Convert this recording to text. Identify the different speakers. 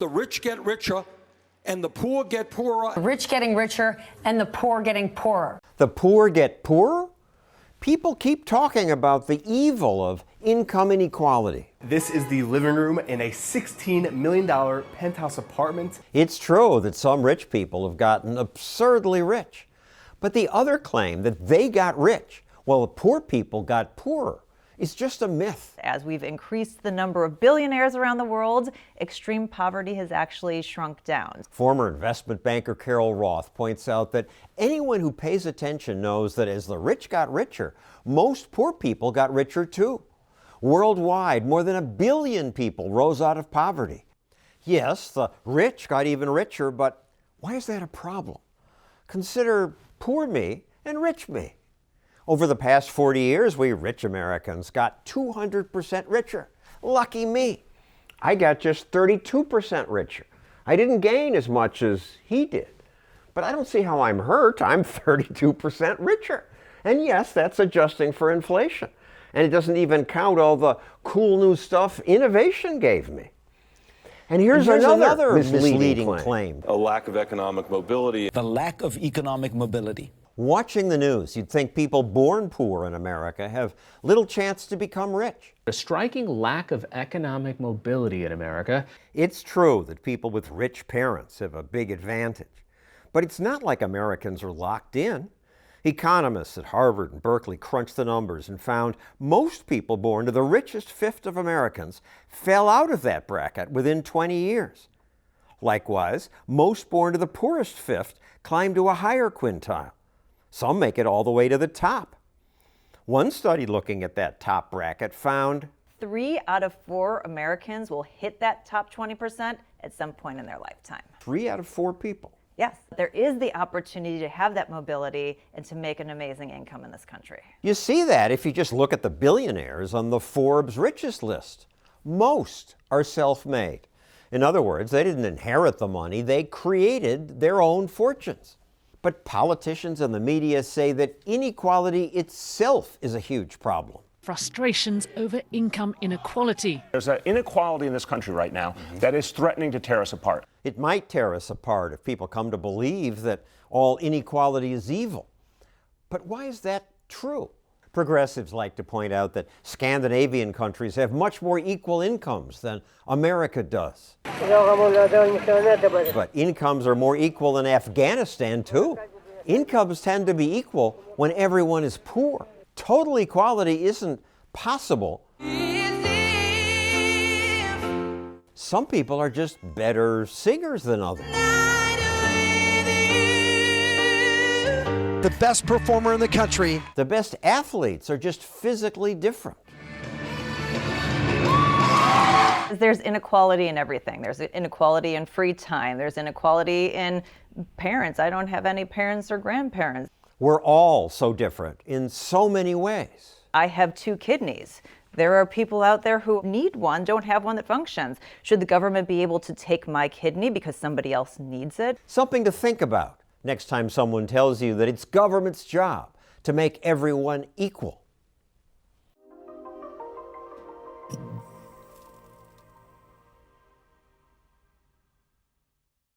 Speaker 1: The rich get richer and the poor get poorer.
Speaker 2: The rich getting richer and the poor getting poorer.
Speaker 3: The poor get poorer? People keep talking about the evil of income inequality.
Speaker 4: This is the living room in a $16 million penthouse apartment.
Speaker 3: It's true that some rich people have gotten absurdly rich. But the other claim that they got rich while the poor people got poorer is just a myth.
Speaker 5: As we've increased the number of billionaires around the world, extreme poverty has actually shrunk down.
Speaker 3: Former investment banker Carol Roth points out that anyone who pays attention knows that as the rich got richer, most poor people got richer too. Worldwide, more than 1 billion people rose out of poverty. Yes, the rich got even richer, but why is that a problem? Consider poor me and rich me. Over the past 40 years, we rich Americans got 200% richer. Lucky me. I got just 32% richer. I didn't gain as much as he did. But I don't see how I'm hurt. I'm 32% richer. And yes, that's adjusting for inflation. And it doesn't even count all the cool new stuff innovation gave me. And here's another misleading claim.
Speaker 6: A lack of economic mobility.
Speaker 7: The lack of economic mobility.
Speaker 3: Watching the news, you'd think people born poor in America have little chance to become rich.
Speaker 8: A striking lack of economic mobility in America.
Speaker 3: It's true that people with rich parents have a big advantage, but it's not like Americans are locked in. Economists at Harvard and Berkeley crunched the numbers and found most people born to the richest fifth of Americans fell out of that bracket within 20 years. Likewise, most born to the poorest fifth climbed to a higher quintile. Some make it all the way to the top. One study looking at that top bracket found
Speaker 5: 3 out of 4 Americans will hit that top 20% at some point in their lifetime.
Speaker 3: 3 out of 4 people.
Speaker 5: Yes, there is the opportunity to have that mobility and to make an amazing income in this country.
Speaker 3: You see that if you just look at the billionaires on the Forbes richest list. Most are self-made. In other words, they didn't inherit the money, they created their own fortunes. But politicians and the media say that inequality itself is a huge problem.
Speaker 9: Frustrations over income inequality.
Speaker 6: There's an inequality in this country right now that is threatening to tear us apart.
Speaker 3: It might tear us apart if people come to believe that all inequality is evil. But why is that true? Progressives like to point out that Scandinavian countries have much more equal incomes than America does. But incomes are more equal in Afghanistan too. Incomes tend to be equal when everyone is poor. Total equality isn't possible. Some people are just better singers than others.
Speaker 10: The best performer in the country.
Speaker 3: The best athletes are just physically different.
Speaker 5: There's inequality in everything. There's inequality in free time. There's inequality in parents. I don't have any parents or grandparents.
Speaker 3: We're all so different in so many ways.
Speaker 5: I have 2 kidneys. There are people out there who need one, don't have one that functions. Should the government be able to take my kidney because somebody else needs it?
Speaker 3: Something to think about next time someone tells you that it's government's job to make everyone equal.